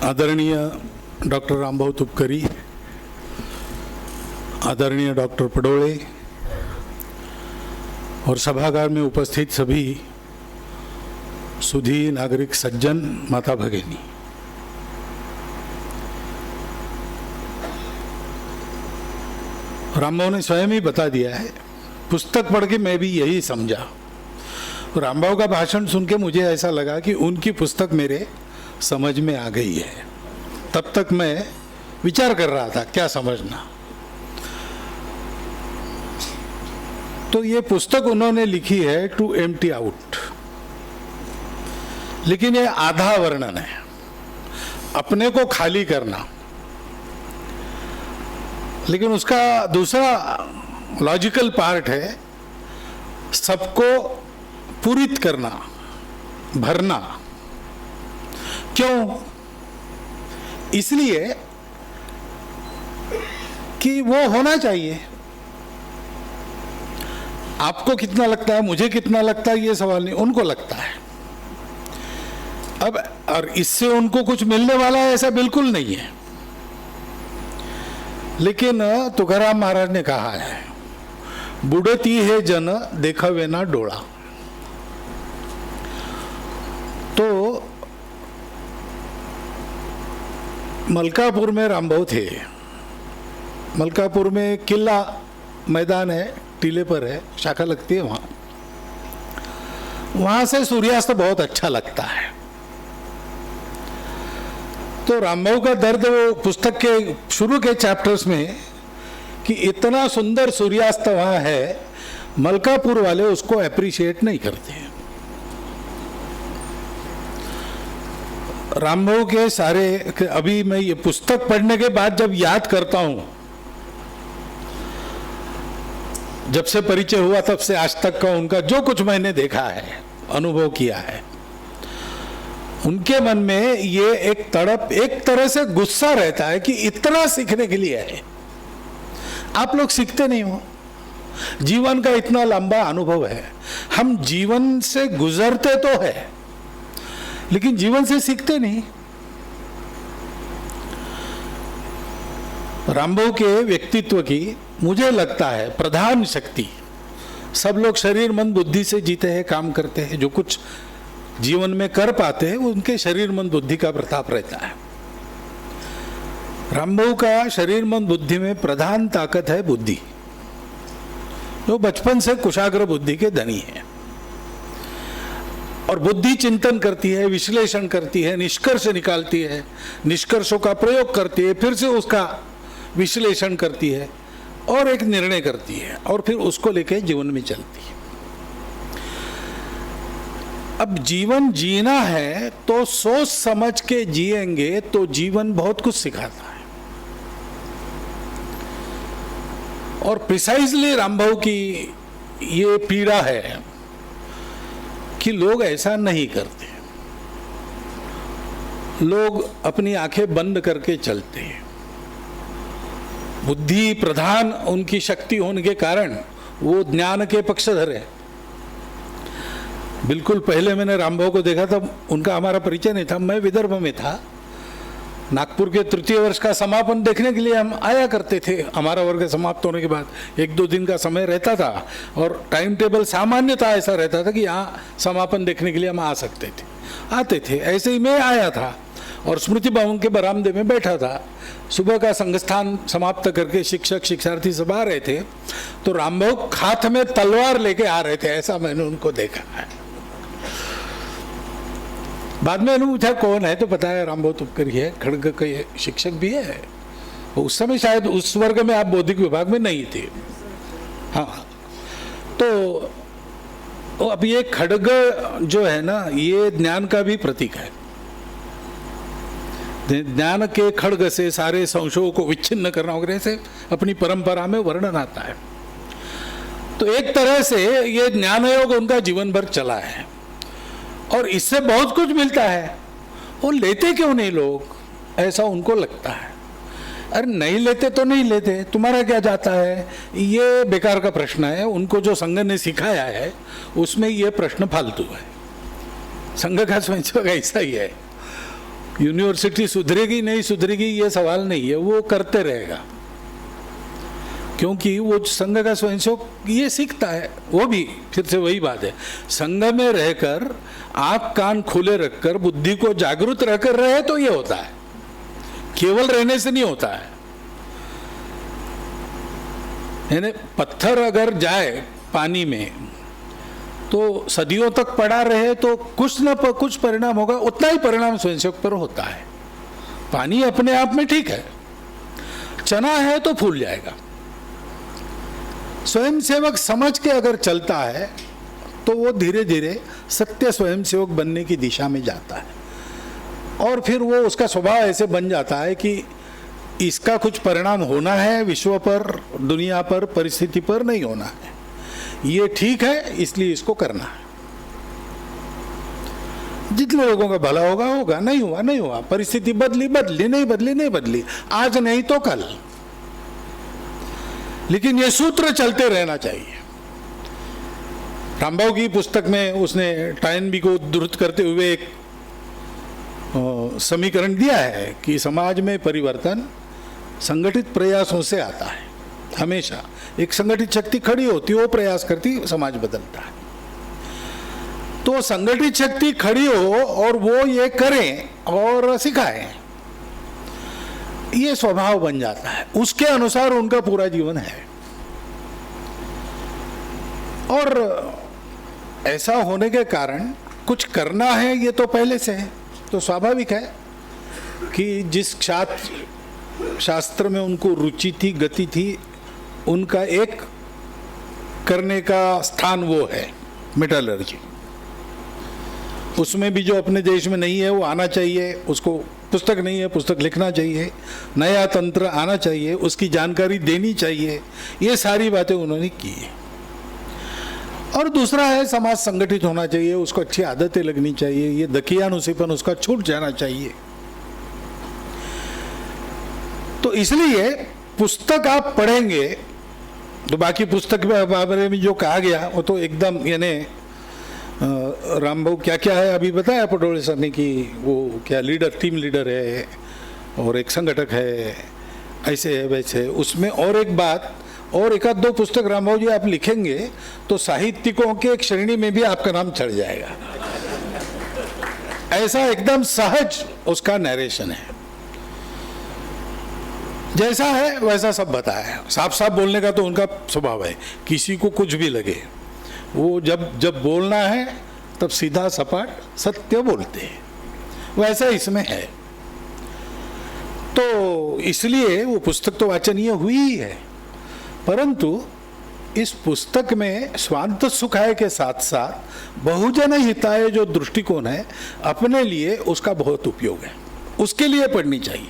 आदरणीय डॉक्टर रामभाऊ तुपकरी, आदरणीय डॉक्टर पडोळे और सभागार में उपस्थित सभी सुधी नागरिक सज्जन, माता भगिनी, रामभाऊ ने स्वयं ही बता दिया है। पुस्तक पढ़ के मैं भी यही समझा। रामभाऊ का भाषण सुन के मुझे ऐसा लगा कि उनकी पुस्तक मेरे समझ में आ गई है। तब तक मैं विचार कर रहा था क्या समझना। तो ये पुस्तक उन्होंने लिखी है टू एम्प्टी आउट, लेकिन ये आधा वर्णन है, अपने को खाली करना। लेकिन उसका दूसरा लॉजिकल पार्ट है सबको पूरित करना, भरना। क्यों? इसलिए कि वो होना चाहिए। आपको कितना लगता है, मुझे कितना लगता है, ये सवाल नहीं, उनको लगता है। अब और इससे उनको कुछ मिलने वाला है ऐसा बिल्कुल नहीं है। लेकिन तुकाराम महाराज ने कहा है, बुडती है जन देखावे ना डोळा। तो मलकापुर में रामभाऊ थे। मलकापुर में किला मैदान है, टीले पर है, शाखा लगती है वहां से सूर्यास्त बहुत अच्छा लगता है। तो रामभाऊ का दर्द वो पुस्तक के शुरू के चैप्टर्स में कि इतना सुंदर सूर्यास्त वहां है, मलकापुर वाले उसको अप्रिशिएट नहीं करते। रामभाऊ के सारे, अभी मैं ये पुस्तक पढ़ने के बाद जब याद करता हूं, जब से परिचय हुआ तब से आज तक का उनका जो कुछ मैंने देखा है, अनुभव किया है, उनके मन में ये एक तड़प, एक तरह से गुस्सा रहता है कि इतना सीखने के लिए है, आप लोग सीखते नहीं हो। जीवन का इतना लंबा अनुभव है, हम जीवन से गुजरते तो है लेकिन जीवन से सीखते नहीं। रामभाऊ के व्यक्तित्व की मुझे लगता है प्रधान शक्ति, सब लोग शरीर मन बुद्धि से जीते हैं, काम करते हैं, जो कुछ जीवन में कर पाते हैं उनके शरीर मन बुद्धि का प्रताप रहता है। रामभाऊ का शरीर मन बुद्धि में प्रधान ताकत है बुद्धि, जो बचपन से कुशाग्र बुद्धि के धनी है। और बुद्धि चिंतन करती है, विश्लेषण करती है, निष्कर्ष निकालती है, निष्कर्षों का प्रयोग करती है, फिर से उसका विश्लेषण करती है और एक निर्णय करती है और फिर उसको लेके जीवन में चलती है। अब जीवन जीना है तो सोच समझ के जिएंगे तो जीवन बहुत कुछ सिखाता है। और प्रिसाइजली रामभाऊ की ये पीड़ा है कि लोग ऐसा नहीं करते। लोग अपनी आंखें बंद करके चलते हैं। बुद्धि प्रधान उनकी शक्ति होने के कारण वो ज्ञान के पक्षधर है। बिल्कुल पहले मैंने रामभाऊ को देखा तब उनका हमारा परिचय नहीं था। मैं विदर्भ में था, नागपुर के तृतीय वर्ष का समापन देखने के लिए हम आया करते थे। हमारा वर्ग समाप्त होने के बाद एक दो दिन का समय रहता था और टाइम टेबल सामान्यतः ऐसा रहता था कि यहाँ समापन देखने के लिए हम आ सकते थे, आते थे। ऐसे ही मैं आया था और स्मृति भवन के बरामदे में बैठा था। सुबह का संगस्थान समाप्त करके शिक्षक शिक्षार्थी सब आ रहे थे, तो रामभाऊ हाथ में तलवार लेके आ रहे थे, ऐसा मैंने उनको देखा है। बाद में मैंने पूछा कौन है, तो पता है रामभाऊ तुपकरी है, खड़ग के शिक्षक भी है। उस समय शायद उस वर्ग में आप बौद्धिक विभाग में नहीं थे। हाँ, तो अब ये खड़ग जो है ना, ये ज्ञान का भी प्रतीक है। ज्ञान के खड़ग से सारे संशयों को विच्छिन्न करना वगैरह से अपनी परंपरा में वर्णन आता है। तो एक तरह से ये ज्ञान योग उनका जीवन भर चला है और इससे बहुत कुछ मिलता है। वो लेते क्यों नहीं लोग, ऐसा उनको लगता है। अरे नहीं लेते तो नहीं लेते, तुम्हारा क्या जाता है, ये बेकार का प्रश्न है। उनको जो संघ ने सिखाया है उसमें ये प्रश्न फालतू है। संघ का स्वयं ऐसा ही है, यूनिवर्सिटी सुधरेगी नहीं सुधरेगी ये सवाल नहीं है, वो करते रहेगा, क्योंकि वो संघ का स्वयंसेवक ये सीखता है। वो भी फिर से वही बात है, संघ में रहकर आंख कान खुले रखकर बुद्धि को जागरूक रखकर रहे तो ये होता है, केवल रहने से नहीं होता है। यानी पत्थर अगर जाए पानी में तो सदियों तक पड़ा रहे तो कुछ न कुछ परिणाम होगा, उतना ही परिणाम स्वयंसेवक पर होता है। पानी अपने आप में ठीक है, चना है तो फूल जाएगा। स्वयंसेवक समझ के अगर चलता है तो वो धीरे धीरे सत्य स्वयंसेवक बनने की दिशा में जाता है, और फिर वो उसका स्वभाव ऐसे बन जाता है कि इसका कुछ परिणाम होना है विश्व पर, दुनिया पर, परिस्थिति पर नहीं होना है, ये ठीक है इसलिए इसको करना है। जितने लोगों का भला होगा होगा, नहीं हुआ नहीं हुआ, परिस्थिति बदली बदली, नहीं बदली नहीं बदली, आज नहीं तो कल, लेकिन ये सूत्र चलते रहना चाहिए। रामबाबू की पुस्तक में उसने टाइनबी को उद्धृत करते हुए एक समीकरण दिया है कि समाज में परिवर्तन संगठित प्रयासों से आता है। हमेशा एक संगठित शक्ति खड़ी होती है, वो प्रयास करती, समाज बदलता है। तो संगठित शक्ति खड़ी हो और वो ये करें और सिखाएं, ये स्वभाव बन जाता है, उसके अनुसार उनका पूरा जीवन है। और ऐसा होने के कारण कुछ करना है ये तो पहले से है, तो स्वाभाविक है कि जिस शास्त्र में उनको रुचि थी, गति थी, उनका एक करने का स्थान वो है मेटलर्जी। उसमें भी जो अपने देश में नहीं है वो आना चाहिए, उसको पुस्तक नहीं है पुस्तक लिखना चाहिए, नया तंत्र आना चाहिए, उसकी जानकारी देनी चाहिए, ये सारी बातें उन्होंने की है। और दूसरा है समाज संगठित होना चाहिए, उसको अच्छी आदतें लगनी चाहिए, ये दकियानुसीपन उसका छूट जाना चाहिए। तो इसलिए पुस्तक आप पढ़ेंगे तो बाकी पुस्तक के बारे में जो कहा गया वो तो एकदम, यानी रामबाबू क्या क्या है अभी बताया पटोले सर ने कि वो क्या लीडर, टीम लीडर है और एक संगठक है, ऐसे है वैसे है। उसमें और एक बात, और एक आध दो पुस्तक रामबाबू जी आप लिखेंगे तो साहित्यिकों के एक श्रेणी में भी आपका नाम चढ़ जाएगा। ऐसा एकदम सहज उसका नरेशन है, जैसा है वैसा सब बताया है। साफ साफ बोलने का तो उनका स्वभाव है, किसी को कुछ भी लगे, वो जब बोलना है तब सीधा सपाट सत्य बोलते हैं, वैसा इसमें है। तो इसलिए वो पुस्तक तो वाचनीय हुई ही है, परंतु इस पुस्तक में स्वांत सुखाय के साथ साथ बहुजन हिताय जो दृष्टिकोण है अपने लिए, उसका बहुत उपयोग है, उसके लिए पढ़नी चाहिए।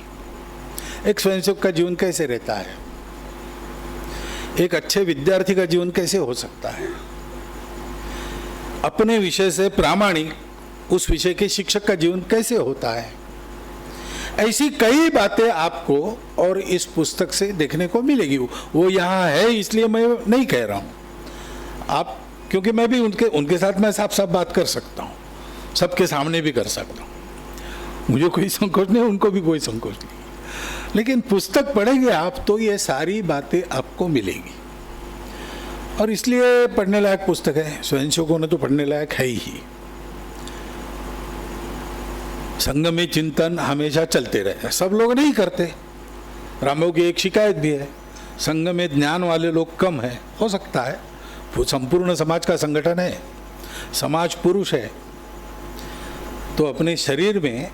एक स्वयंसेवक का जीवन कैसे रहता है, एक अच्छे विद्यार्थी का जीवन कैसे हो सकता है, अपने विषय से प्रामाणिक उस विषय के शिक्षक का जीवन कैसे होता है, ऐसी कई बातें आपको और इस पुस्तक से देखने को मिलेगी। वो यहाँ है इसलिए मैं नहीं कह रहा हूँ आप, क्योंकि मैं भी उनके साथ मैं साफ साफ बात कर सकता हूँ, सबके सामने भी कर सकता हूँ, मुझे कोई संकोच नहीं, उनको भी कोई संकोच नहीं। लेकिन पुस्तक पढ़ेंगे आप तो ये सारी बातें आपको मिलेगी, और इसलिए पढ़ने लायक पुस्तक है। स्वयंसेवकों ने तो पढ़ने लायक है ही। संघ में चिंतन हमेशा चलते रहे, सब लोग नहीं करते। रामबाबू की एक शिकायत भी है, संघ में ज्ञान वाले लोग कम है। हो सकता है, वो संपूर्ण समाज का संगठन है, समाज पुरुष है, तो अपने शरीर में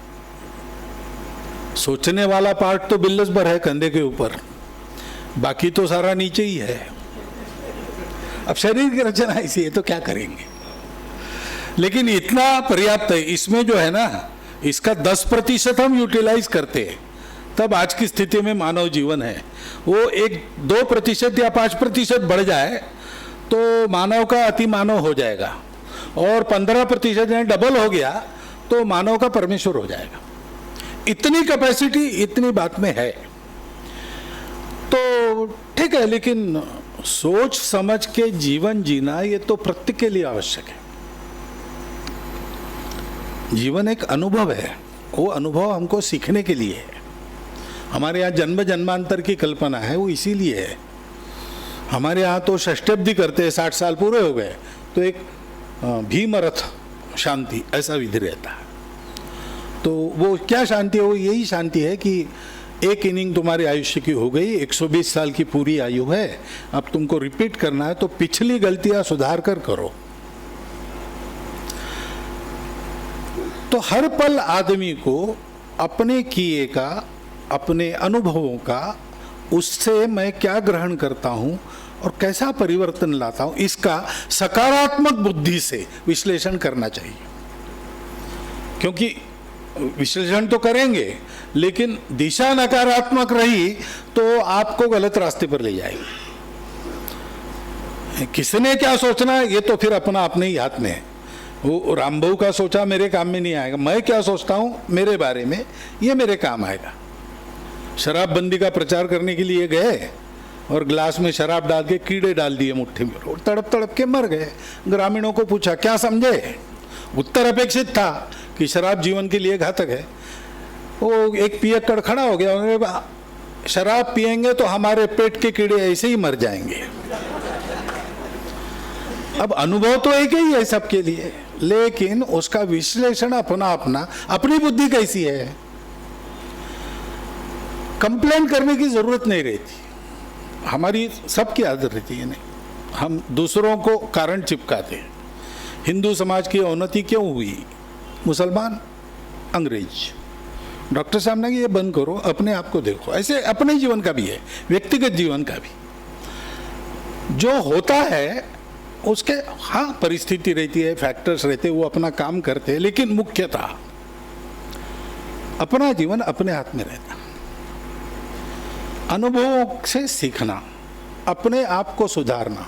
सोचने वाला पार्ट तो बिल्लस पर है कंधे के ऊपर, बाकी तो सारा नीचे ही है। अब शरीर की रचना ऐसी है तो क्या करेंगे, लेकिन इतना पर्याप्त है। इसमें जो है ना, इसका 10% हम यूटिलाइज करते हैं, तब आज की स्थिति में मानव जीवन है। वो 1-2% या 5% बढ़ जाए तो मानव का अति मानव हो जाएगा, और 15% या डबल हो गया तो मानव का परमेश्वर हो जाएगा। इतनी कैपेसिटी इतनी बात में है, तो ठीक है। लेकिन सोच समझ के जीवन जीना ये तो प्रत्येक के लिए आवश्यक है। जीवन एक अनुभव है, वो अनुभव हमको सीखने के लिए है। हमारे यहाँ जन्म जन्मांतर की कल्पना है, वो इसीलिए है। हमारे यहाँ तो षष्ठब्दी करते हैं, 60 साल पूरे हो गए तो एक भीमरथ शांति ऐसा विधि रहता है। तो वो क्या शांति है? वो यही शांति है कि एक इनिंग तुम्हारे आयुष्य की हो गई, 120 साल की पूरी आयु है, अब तुमको रिपीट करना है तो पिछली गलतियां सुधार कर करो। तो हर पल आदमी को अपने किए का, अपने अनुभवों का, उससे मैं क्या ग्रहण करता हूं और कैसा परिवर्तन लाता हूं, इसका सकारात्मक बुद्धि से विश्लेषण करना चाहिए। क्योंकि विश्लेषण तो करेंगे लेकिन दिशा नकारात्मक रही तो आपको गलत रास्ते पर ले जाएगी। किसने क्या सोचना है ये तो फिर अपना अपने ही हाथ में है। वो रामभाऊ का सोचा मेरे काम में नहीं आएगा, मैं क्या सोचता हूं मेरे बारे में ये मेरे काम आएगा। शराबबंदी का प्रचार करने के लिए गए और गिलास में शराब डाल के कीड़े डाल दिए मुट्ठी में, और तड़प तड़प के मर गए। ग्रामीणों को पूछा क्या समझे? उत्तर अपेक्षित था कि शराब जीवन के लिए घातक है। वो एक पियक्कड़ खड़ा हो गया, शराब पिएंगे तो हमारे पेट के कीड़े ऐसे ही मर जाएंगे। अब अनुभव तो एक ही है सबके लिए, लेकिन उसका विश्लेषण अपना अपना, अपनी बुद्धि कैसी है। कंप्लेन करने की जरूरत नहीं रहती, हमारी सबकी आदत रहती है। नहीं, हम दूसरों को कारण चिपकाते हैं। हिंदू समाज की अवनति क्यों हुई? मुसलमान, अंग्रेज। डॉक्टर साहब ने ये बंद करो, अपने आप को देखो। ऐसे अपने जीवन का भी है, व्यक्तिगत जीवन का भी जो होता है उसके हाँ परिस्थिति रहती है, फैक्टर्स रहते हैं, वो अपना काम करते हैं, लेकिन मुख्यतः अपना जीवन अपने हाथ में रहता। अनुभवों से सीखना, अपने आप को सुधारना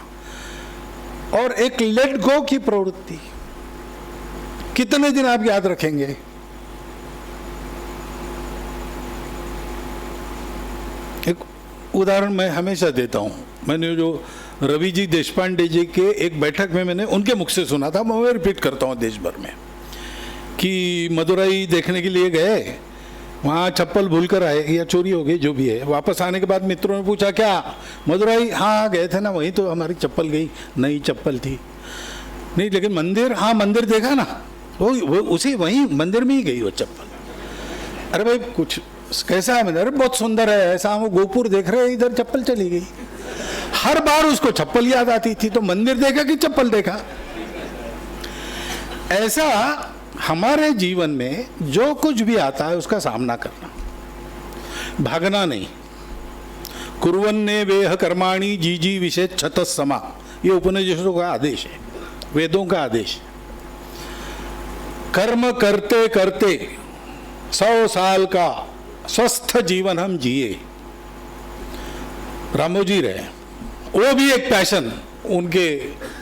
और एक लेट गो की प्रवृत्ति कितने दिन आप याद रखेंगे? एक उदाहरण मैं हमेशा देता हूं। मैंने जो रवि जी देशपांडे जी के एक बैठक में मैंने उनके मुख से सुना था, मैं रिपीट करता हूं देश भर में, कि मदुरई देखने के लिए गए, वहाँ चप्पल भूल कर आए या चोरी हो गई जो भी है। वापस आने के बाद मित्रों ने पूछा क्या मदुरई? हाँ गए थे ना, वहीं तो हमारी चप्पल गई, नई चप्पल थी। नहीं लेकिन मंदिर? हाँ मंदिर देखा ना, वो उसी वहीं मंदिर में ही गई वो चप्पल। अरे भाई कुछ कैसा है मंदिर? बहुत सुंदर है, ऐसा हम गोपुर देख रहे हैं, इधर चप्पल चली गई। हर बार उसको चप्पल याद आती थी, तो मंदिर देखा कि चप्पल देखा। ऐसा हमारे जीवन में जो कुछ भी आता है उसका सामना करना, भागना नहीं। कुर्वन्ने वेह कर्माणि जीजी विषेद छतस समा, ये उपनिषदों का आदेश है, वेदों का आदेश है। कर्म करते करते 100 साल का स्वस्थ जीवन हम जिए। रामो जी रहे, वो भी एक पैशन उनके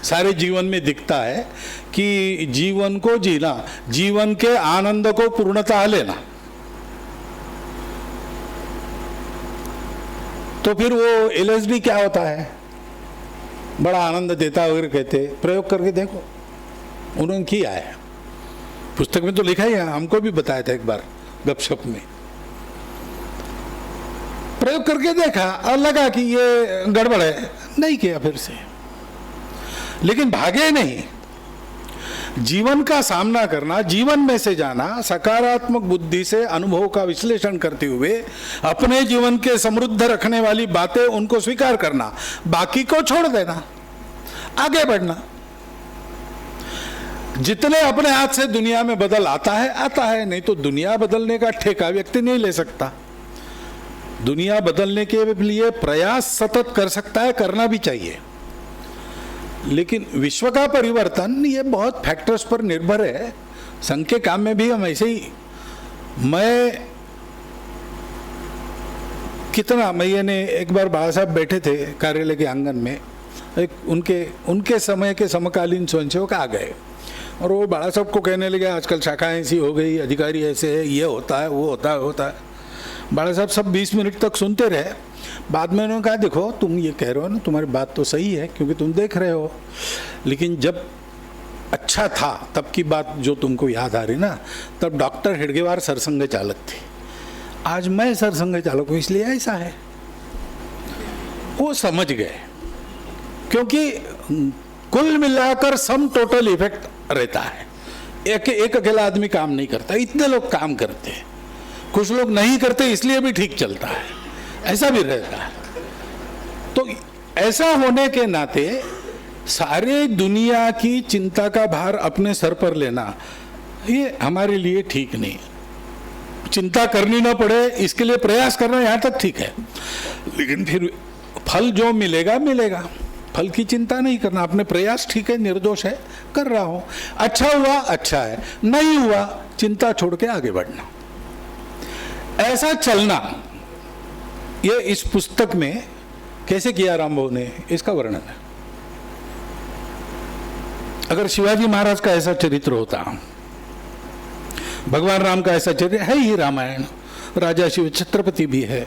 सारे जीवन में दिखता है कि जीवन को जीना, जीवन के आनंद को पूर्णतः लेना। तो फिर वो LSD क्या होता है, बड़ा आनंद देता है वगैरह कहते, प्रयोग करके देखो। उन्होंने किया है, पुस्तक में तो लिखा ही है, हमको भी बताया था एक बार गपशप में। प्रयोग करके देखा और लगा कि ये गड़बड़ है, नहीं किया फिर से। लेकिन भागे नहीं, जीवन का सामना करना, जीवन में से जाना, सकारात्मक बुद्धि से अनुभव का विश्लेषण करते हुए अपने जीवन के समृद्ध रखने वाली बातें उनको स्वीकार करना, बाकी को छोड़ देना, आगे बढ़ना। जितने अपने हाथ से दुनिया में बदल आता है, नहीं तो दुनिया बदलने का ठेका व्यक्ति नहीं ले सकता। दुनिया बदलने के लिए प्रयास सतत कर सकता है, करना भी चाहिए, लेकिन विश्व का परिवर्तन ये बहुत फैक्टर्स पर निर्भर है। संघ के काम में भी हम ऐसे ही, मैं एक बार बाबा साहब बैठे थे कार्यालय के आंगन में, एक उनके समय के समकालीन स्वयंसेवक आ गए और वो बाबा साहब को कहने लगे आजकल शाखाएं ऐसी हो गई, अधिकारी ऐसे है, ये होता है, वो होता है। बाबा साहब सब 20 मिनट तक सुनते रहे। बाद में उन्होंने कहा देखो तुम ये कह रहे हो ना, तुम्हारी बात तो सही है क्योंकि तुम देख रहे हो, लेकिन जब अच्छा था, तब की बात जो तुमको याद आ रही ना, तब डॉक्टर हेडगेवार सरसंघ चालक थे, आज मैं सरसंघ चालक हूं, इसलिए ऐसा है। वो समझ गए, क्योंकि कुल मिलाकर सम टोटल इफेक्ट रहता है। एक अकेला आदमी काम नहीं करता, इतने लोग काम करते हैं, कुछ लोग नहीं करते इसलिए भी ठीक चलता है, ऐसा भी रहता है। तो ऐसा होने के नाते सारे दुनिया की चिंता का भार अपने सर पर लेना ये हमारे लिए ठीक नहीं। चिंता करनी ना पड़े इसके लिए प्रयास करना यहाँ तक ठीक है, लेकिन फिर फल जो मिलेगा मिलेगा, फल की चिंता नहीं करना। अपने प्रयास ठीक है, निर्दोष है, कर रहा हूं, अच्छा हुआ अच्छा है, नहीं हुआ चिंता छोड़ के आगे बढ़ना, ऐसा चलना। ये इस पुस्तक में कैसे किया रामभाऊ ने, इसका वर्णन है। अगर शिवाजी महाराज का ऐसा चरित्र होता, भगवान राम का ऐसा चरित्र है ही, रामायण, राजा शिव छत्रपति भी है,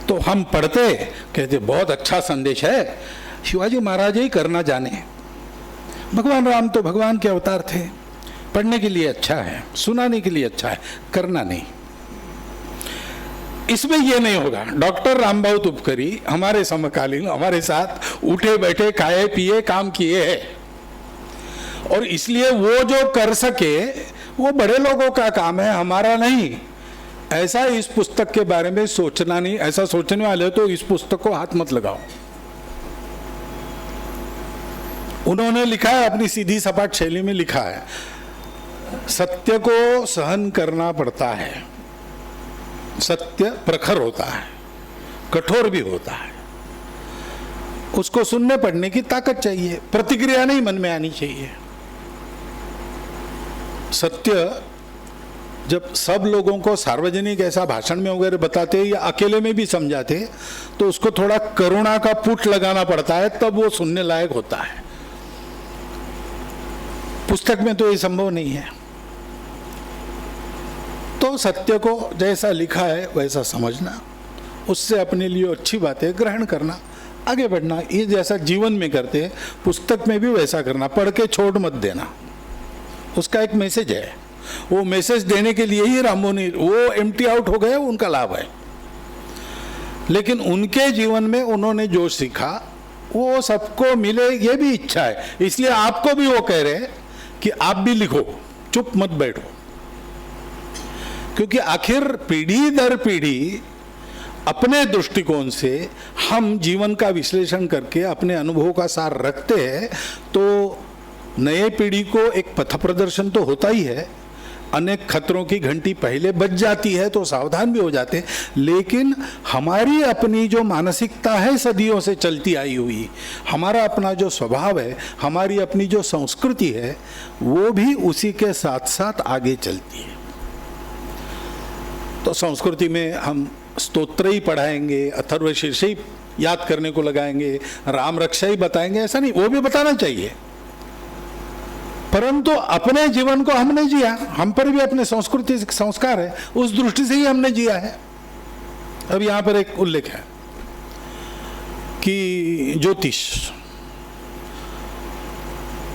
तो हम पढ़ते कहते बहुत अच्छा संदेश है, शिवाजी महाराज ही करना जाने। भगवान राम तो भगवान के अवतार थे, पढ़ने के लिए अच्छा है, सुनाने के लिए अच्छा है, करना नहीं। इसमें यह नहीं होगा। डॉक्टर रामभाऊ तुपकरी हमारे समकालीन, हमारे साथ उठे बैठे खाए पिए काम किए हैं, और इसलिए वो जो कर सके वो बड़े लोगों का काम है, हमारा नहीं। ऐसा इस पुस्तक के बारे में सोचना नहीं। ऐसा सोचने वाले हो तो इस पुस्तक को हाथ मत लगाओ। उन्होंने लिखा है, अपनी सीधी सपाट शैली में लिखा है, सत्य को सहन करना पड़ता है, सत्य प्रखर होता है, कठोर भी होता है, उसको सुनने पढ़ने की ताकत चाहिए, प्रतिक्रिया नहीं मन में आनी चाहिए। सत्य जब सब लोगों को सार्वजनिक ऐसा भाषण में वगैरह बताते या अकेले में भी समझाते तो उसको थोड़ा करुणा का पुट लगाना पड़ता है, तब वो सुनने लायक होता है। पुस्तक में तो ये संभव नहीं है। तो सत्य को जैसा लिखा है वैसा समझना, उससे अपने लिए अच्छी बातें ग्रहण करना, आगे बढ़ना। ये जैसा जीवन में करते हैं पुस्तक में भी वैसा करना, पढ़ के छोड़ मत देना। उसका एक मैसेज है, वो मैसेज देने के लिए ही रामभाऊ ने, वो एम्प्टी आउट हो गए, उनका लाभ है, लेकिन उनके जीवन में उन्होंने जो सीखा वो सबको मिले, ये भी इच्छा है। इसलिए आपको भी वो कह रहे हैं कि आप भी लिखो, चुप मत बैठो, क्योंकि आखिर पीढ़ी दर पीढ़ी अपने दृष्टिकोण से हम जीवन का विश्लेषण करके अपने अनुभव का सार रखते हैं, तो नए पीढ़ी को एक पथ प्रदर्शन तो होता ही है। अनेक खतरों की घंटी पहले बज जाती है तो सावधान भी हो जाते हैं, लेकिन हमारी अपनी जो मानसिकता है सदियों से चलती आई हुई, हमारा अपना जो स्वभाव है, हमारी अपनी जो संस्कृति है, वो भी उसी के साथ साथ आगे चलती है। तो संस्कृति में हम स्तोत्र ही पढ़ाएंगे, अथर्वशीर्ष ही याद करने को लगाएंगे, राम रक्षा ही बताएंगे, ऐसा नहीं, वो भी बताना चाहिए, परंतु अपने जीवन को हमने जिया, हम पर भी अपने संस्कृति संस्कार है, उस दृष्टि से ही हमने जिया है। अब यहां पर एक उल्लेख है कि ज्योतिष,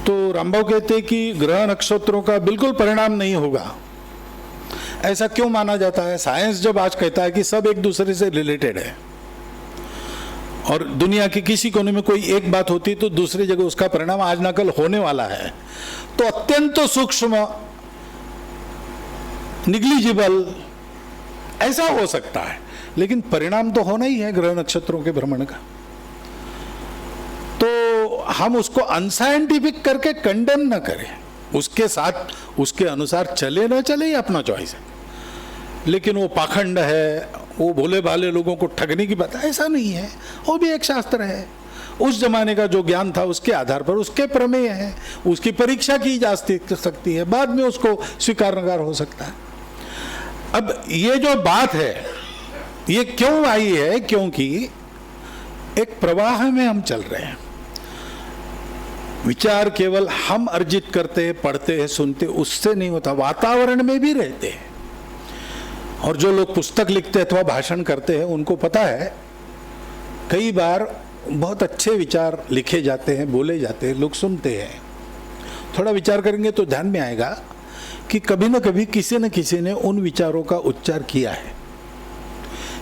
तो रामभाऊ कहते हैं कि ग्रह नक्षत्रों का बिल्कुल परिणाम नहीं होगा। ऐसा क्यों माना जाता है? साइंस जब आज कहता है कि सब एक दूसरे से रिलेटेड है और दुनिया के किसी कोने में कोई एक बात होती तो दूसरी जगह उसका परिणाम आज न कल होने वाला है, तो अत्यंत सूक्ष्म, निग्लिजिबल ऐसा हो सकता है, लेकिन परिणाम तो होना ही है ग्रह नक्षत्रों के भ्रमण का। तो हम उसको अनसाइंटिफिक करके कंडेम न करें, उसके साथ उसके अनुसार चले न चले ही अपना चॉइस है, लेकिन वो पाखंड है, वो भोले भाले लोगों को ठगने की बात, ऐसा नहीं है। वो भी एक शास्त्र है, उस जमाने का जो ज्ञान था उसके आधार पर उसके प्रमेय है, उसकी परीक्षा की जा सकती है, बाद में उसको स्वीकार नकार हो सकता है। अब ये जो बात है ये क्यों आई है? क्योंकि एक प्रवाह में हम चल रहे हैं। विचार केवल हम अर्जित करते हैं, पढ़ते हैं, सुनते, उससे नहीं होता, वातावरण में भी रहते हैं। और जो लोग पुस्तक लिखते अथवा भाषण करते हैं उनको पता है कई बार बहुत अच्छे विचार लिखे जाते हैं, बोले जाते हैं, लोग सुनते हैं, थोड़ा विचार करेंगे तो ध्यान में आएगा कि कभी न कभी किसी न किसी ने उन विचारों का उच्चार किया है।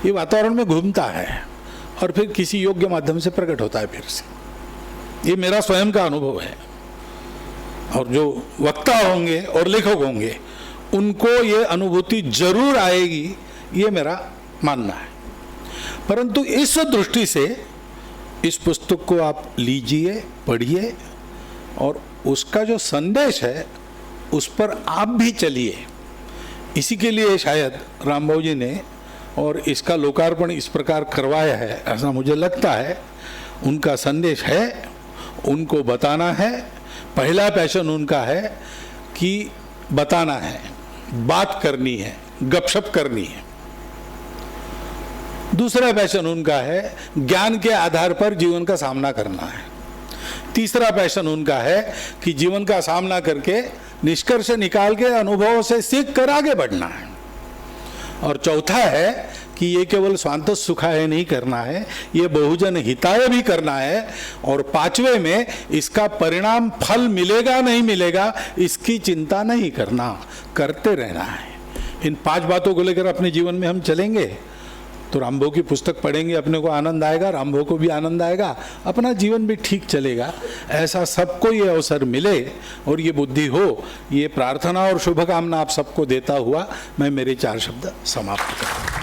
ये वातावरण में घूमता है और फिर किसी योग्य माध्यम से प्रकट होता है फिर से। ये मेरा स्वयं का अनुभव है, और जो वक्ता होंगे और लेखक होंगे उनको ये अनुभूति जरूर आएगी, ये मेरा मानना है। परंतु इस दृष्टि से इस पुस्तक को आप लीजिए, पढ़िए, और उसका जो संदेश है उस पर आप भी चलिए। इसी के लिए शायद रामबाबू जी ने और इसका लोकार्पण इस प्रकार करवाया है, ऐसा मुझे लगता है। उनका संदेश है, उनको बताना है। पहला पैशन उनका है कि बताना है, बात करनी है, गपशप करनी है। दूसरा पैशन उनका है ज्ञान के आधार पर जीवन का सामना करना है। तीसरा पैशन उनका है कि जीवन का सामना करके निष्कर्ष निकाल के अनुभवों से सीख कर आगे बढ़ना है। और चौथा है कि ये केवल स्वांत सुखाय नहीं करना है, ये बहुजन हिताय भी करना है। और पांचवे में इसका परिणाम फल मिलेगा नहीं मिलेगा इसकी चिंता नहीं करना, करते रहना है। इन 5 बातों को लेकर अपने जीवन में हम चलेंगे तो रामबाबू की पुस्तक पढ़ेंगे, अपने को आनंद आएगा, रामबाबू को भी आनंद आएगा, अपना जीवन भी ठीक चलेगा। ऐसा सबको ये अवसर मिले और ये बुद्धि हो, ये प्रार्थना और शुभकामना आप सबको देता हुआ मैं मेरे 4 शब्द समाप्त करता हूँ।